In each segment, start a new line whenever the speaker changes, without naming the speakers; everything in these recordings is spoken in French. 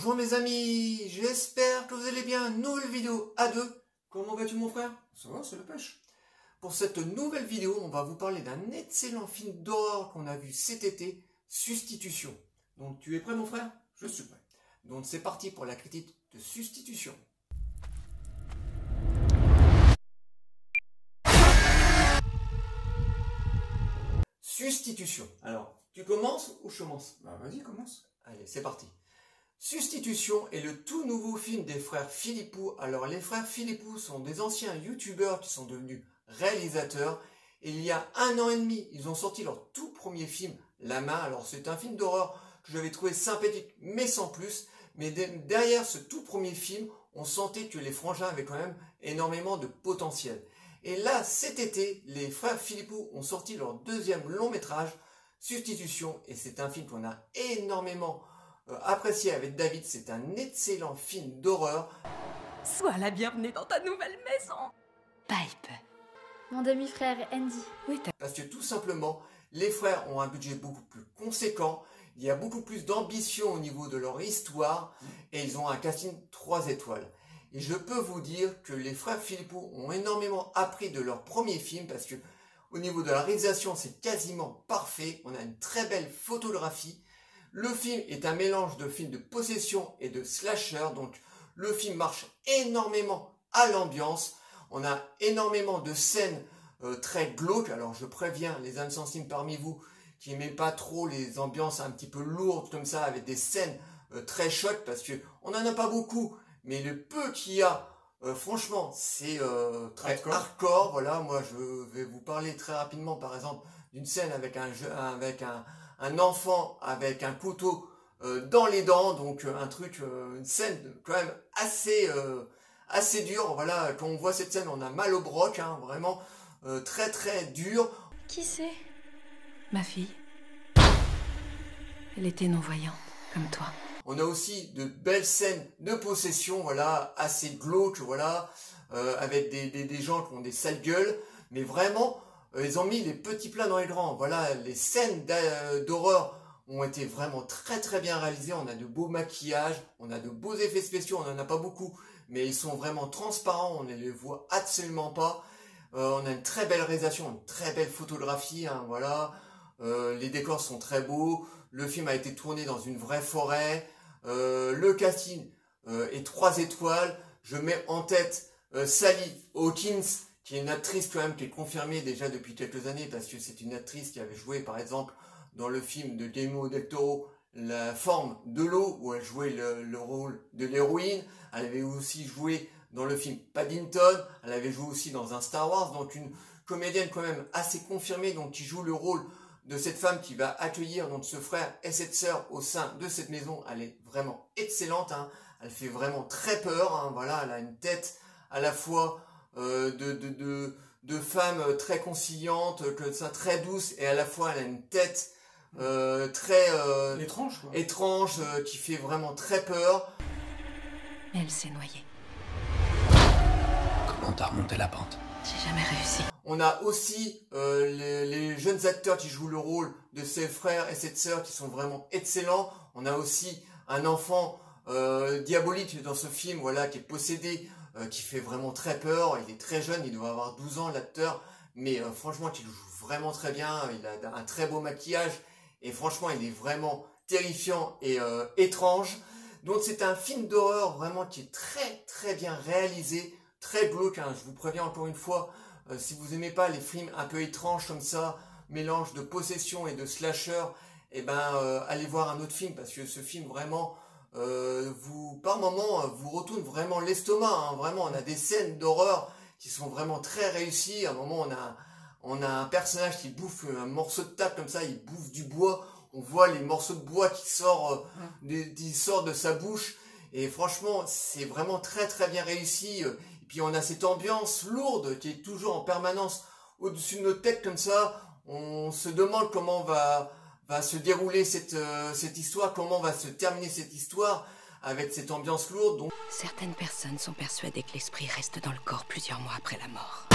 Bonjour mes amis, j'espère que vous allez bien. Nouvelle vidéo à deux. Comment vas-tu mon frère?
Ça va, c'est la pêche.
Pour cette nouvelle vidéo, on va vous parler d'un excellent film d'horreur qu'on a vu cet été, Substitution. Donc tu es prêt mon frère?
Je suis prêt.
Donc c'est parti pour la critique de Substitution. Substitution. Alors, tu commences ou je commence?
Bah vas-y, commence.
Allez, c'est parti. Substitution est le tout nouveau film des frères Philippou. Alors, les frères Philippou sont des anciens youtubeurs qui sont devenus réalisateurs. Et il y a 1 an et demi, ils ont sorti leur tout premier film, La Main. Alors, c'est un film d'horreur que j'avais trouvé sympathique, mais sans plus. Mais derrière ce tout premier film, on sentait que les frangins avaient quand même énormément de potentiel. Et là, cet été, les frères Philippou ont sorti leur deuxième long métrage, Substitution. Et c'est un film qu'on a énormément apprécié avec David. C'est un excellent film d'horreur.
Sois la bienvenue dans ta nouvelle maison. Pipe.
Mon demi-frère Andy.
Oui,
Parce que tout simplement, les frères ont un budget beaucoup plus conséquent. Il y a beaucoup plus d'ambition au niveau de leur histoire. Et ils ont un casting 3 étoiles. Et je peux vous dire que les frères Philippou ont énormément appris de leur premier film. Parce que au niveau de la réalisation, c'est quasiment parfait. On a une très belle photographie. Le film est un mélange de films de possession et de slasher. Donc le film marche énormément à l'ambiance. On a énormément de scènes très glauques. Alors je préviens les âmes sensibles parmi vous qui n'aiment pas trop les ambiances un petit peu lourdes comme ça, avec des scènes très chocs, parce que on n'en a pas beaucoup. Mais le peu qu'il y a, franchement, c'est très hardcore. Voilà, moi je vais vous parler très rapidement par exemple d'une scène avec un enfant avec un couteau dans les dents, donc un truc, une scène quand même assez dure. Voilà, quand on voit cette scène, on a mal au broc, hein, vraiment très très dur.
Qui c'est?
ma fille. Elle était non-voyante, comme toi.
On a aussi de belles scènes de possession, voilà, assez glauques, voilà, avec des gens qui ont des sales gueules, mais vraiment, ils ont mis les petits plats dans les grands. Voilà, les scènes d'horreur ont été vraiment très très bien réalisées. On a de beaux maquillages, on a de beaux effets spéciaux, on n'en a pas beaucoup, mais ils sont vraiment transparents, on ne les voit absolument pas. On a une très belle réalisation, une très belle photographie, hein, voilà. Les décors sont très beaux. Le film a été tourné dans une vraie forêt. Le casting est 3 étoiles. Je mets en tête Sally Hawkins, qui est une actrice quand même qui est confirmée déjà depuis quelques années, parce que c'est une actrice qui avait joué par exemple dans le film de Guillermo del Toro, La Forme de l'eau, où elle jouait le rôle de l'héroïne. Elle avait aussi joué dans le film Paddington. Elle avait joué aussi dans un Star Wars. Donc une comédienne quand même assez confirmée, donc qui joue le rôle de cette femme qui va accueillir donc ce frère et cette sœur au sein de cette maison. Elle est vraiment excellente, hein. Elle fait vraiment très peur, hein. Voilà, elle a une tête à la fois de femme très conciliante, que ça, très douce, et à la fois elle a une tête très
Étrange, quoi.
étrange, qui fait vraiment très peur.
Mais elle s'est noyée.
Comment t'as remonté la pente?
J'ai jamais réussi.
On a aussi les jeunes acteurs qui jouent le rôle de ces frères et cette sœur qui sont vraiment excellents. On a aussi un enfant diabolique dans ce film, voilà, qui est possédé, qui fait vraiment très peur. Il est très jeune, il doit avoir 12 ans l'acteur, mais franchement il joue vraiment très bien. Il a un très beau maquillage et franchement il est vraiment terrifiant et étrange. Donc c'est un film d'horreur vraiment qui est très très bien réalisé, très glauque, hein. Je vous préviens encore une fois, si vous aimez pas les films un peu étranges comme ça, mélange de possession et de slasher, eh ben allez voir un autre film, parce que ce film vraiment par moment vous retourne vraiment l'estomac, hein. Vraiment, on a des scènes d'horreur qui sont vraiment très réussies. À un moment on a un personnage qui bouffe un morceau de table comme ça, il bouffe du bois, on voit les morceaux de bois qui sortent de sa bouche, et franchement c'est vraiment très très bien réussi. Et puis on a cette ambiance lourde qui est toujours en permanence au-dessus de nos têtes comme ça. On se demande comment va se dérouler cette histoire, comment va se terminer cette histoire avec cette ambiance lourde. Donc
Certaines personnes sont persuadées que l'esprit reste dans le corps plusieurs mois après la mort.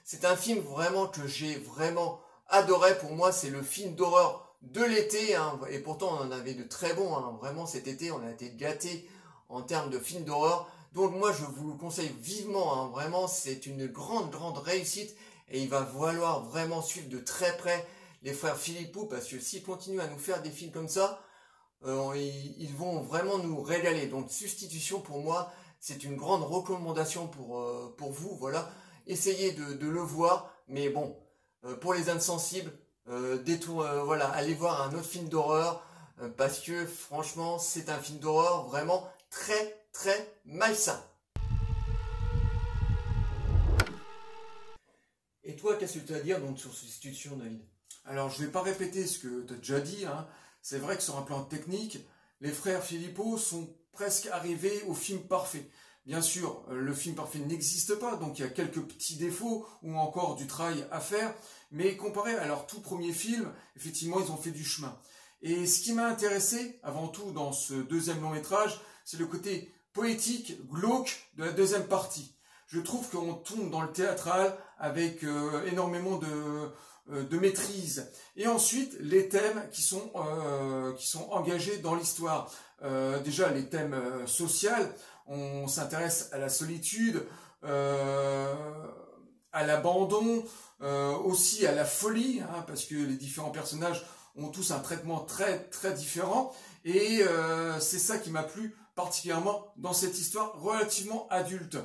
c'est un film vraiment que j'ai vraiment adoré. Pour moi c'est le film d'horreur de l'été, hein, et pourtant on en avait de très bons, hein, vraiment cet été on a été gâtés en termes de films d'horreur. Donc moi je vous le conseille vivement, hein, vraiment c'est une grande réussite et il va falloir vraiment suivre de très près les frères Philippou parce que s'ils continuent à nous faire des films comme ça, ils vont vraiment nous régaler. Donc Substitution pour moi c'est une grande recommandation pour vous, voilà. Essayez de le voir, mais bon, pour les âmes sensibles, voilà, allez voir un autre film d'horreur, parce que franchement c'est un film d'horreur vraiment très malsain. Et toi, qu'est-ce que tu as à dire donc sur Substitution, David?
Alors, je ne vais pas répéter ce que tu as déjà dit, hein. C'est vrai que sur un plan technique, les frères Philippou sont presque arrivés au film parfait. Bien sûr, le film parfait n'existe pas, donc il y a quelques petits défauts ou encore du travail à faire, mais comparé à leur tout premier film, effectivement, ils ont fait du chemin. Et ce qui m'a intéressé, avant tout, dans ce deuxième long métrage, c'est le côté poétique, glauque de la deuxième partie. Je trouve qu'on tombe dans le théâtral avec énormément de maîtrise. Et ensuite, les thèmes qui sont engagés dans l'histoire. Déjà, les thèmes sociaux, on s'intéresse à la solitude, à l'abandon, aussi à la folie, hein, parce que les différents personnages ont tous un traitement très différent. Et c'est ça qui m'a plu particulièrement dans cette histoire relativement adulte.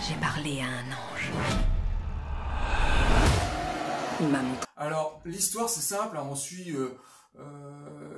J'ai parlé à un ange. Il m'a montré.
Alors, l'histoire, c'est simple, hein, on suit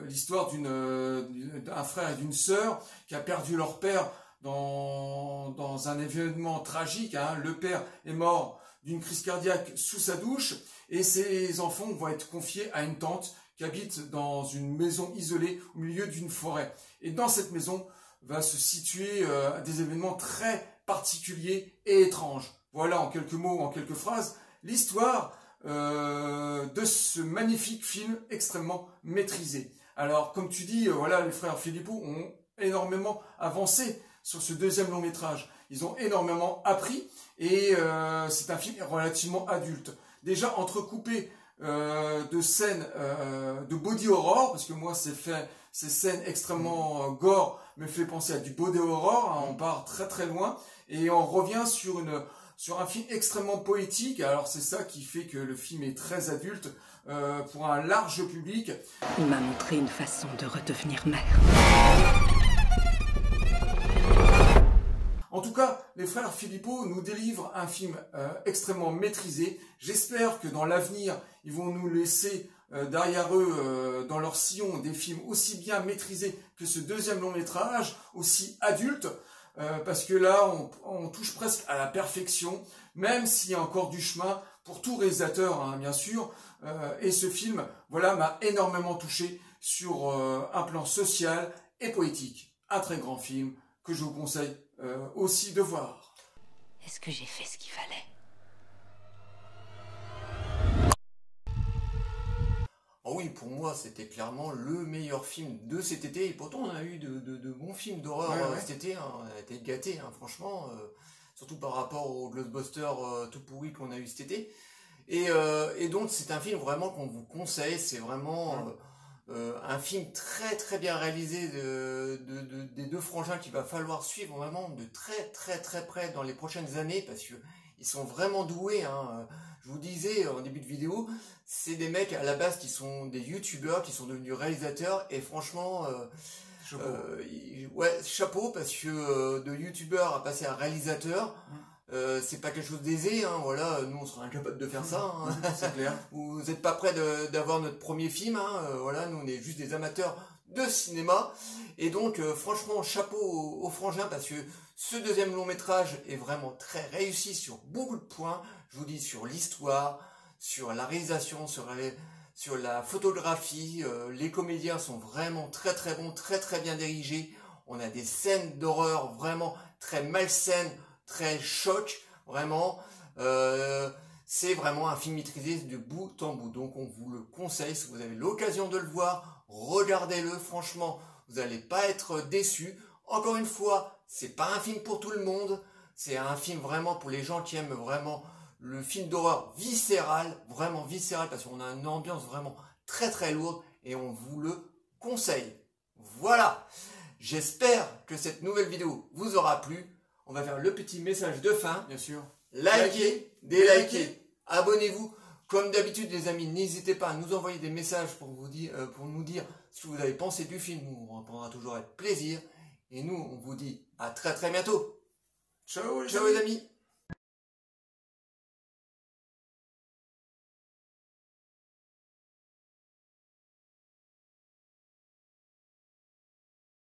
l'histoire d'un frère et d'une sœur qui a perdu leur père dans un événement tragique, hein. Le père est mort d'une crise cardiaque sous sa douche et ses enfants vont être confiés à une tante qui habite dans une maison isolée au milieu d'une forêt. Et dans cette maison va se situer des événements très particuliers et étranges. Voilà, en quelques mots, en quelques phrases, l'histoire de ce magnifique film extrêmement maîtrisé. Alors, comme tu dis, voilà, les frères Philippou ont énormément avancé sur ce deuxième long métrage. Ils ont énormément appris et c'est un film relativement adulte. Déjà entrecoupé de scènes de body horror, parce que moi ces scènes extrêmement gore me fait penser à du body horror, hein, on part très loin et on revient sur un film extrêmement poétique. Alors c'est ça qui fait que le film est très adulte pour un large public.
Il m'a montré une façon de redevenir mère.
En tout cas, les frères Philippou nous délivrent un film extrêmement maîtrisé. J'espère que dans l'avenir, ils vont nous laisser derrière eux, dans leur sillon, des films aussi bien maîtrisés que ce deuxième long métrage, aussi adulte, parce que là, on touche presque à la perfection, même s'il y a encore du chemin pour tout réalisateur, hein, bien sûr. Et ce film, voilà, m'a énormément touché sur un plan social et poétique. Un très grand film que je vous conseille aussi de voir.
Est-ce que j'ai fait ce qu'il fallait?
Oh oui, pour moi, c'était clairement le meilleur film de cet été. Et pourtant, on a eu de bons films d'horreur cet été. Hein. On a été gâtés, hein, franchement. Surtout par rapport au blockbuster tout pourri qu'on a eu cet été. Et donc, c'est un film vraiment qu'on vous conseille. C'est vraiment un film très bien réalisé des deux frangins qu'il va falloir suivre vraiment de très près dans les prochaines années. Parce que ils sont vraiment doués, hein. Je vous disais en début de vidéo, c'est des mecs à la base qui sont des youtubeurs, qui sont devenus réalisateurs, et franchement, chapeau, parce que de youtubeur à passer à réalisateur, c'est pas quelque chose d'aisé, hein, voilà, nous on serait incapables de faire ça, hein.
C'est clair.
Vous n'êtes pas prêts d'avoir notre premier film, hein, voilà, nous on est juste des amateurs de cinéma, et donc franchement chapeau aux frangins, parce que ce deuxième long métrage est vraiment très réussi sur beaucoup de points. Je vous dis, sur l'histoire, sur la réalisation, sur la photographie. Les comédiens sont vraiment très bons, très bien dirigés. On a des scènes d'horreur vraiment très malsaines, très choc, vraiment. C'est vraiment un film maîtrisé de bout en bout. Donc on vous le conseille, si vous avez l'occasion de le voir, regardez-le, franchement, vous n'allez pas être déçus. Encore une fois, c'est pas un film pour tout le monde, c'est un film vraiment pour les gens qui aiment vraiment le film d'horreur viscéral, vraiment viscéral, parce qu'on a une ambiance vraiment très très lourde et on vous le conseille. Voilà, j'espère que cette nouvelle vidéo vous aura plu. On va faire le petit message de fin.
Bien sûr.
Likez, délikez, abonnez-vous. Comme d'habitude les amis, n'hésitez pas à nous envoyer des messages pour nous dire ce que vous avez pensé du film. On répondra toujours avec plaisir. Et nous, on vous dit à très très bientôt.
Ciao
Ciao les amis.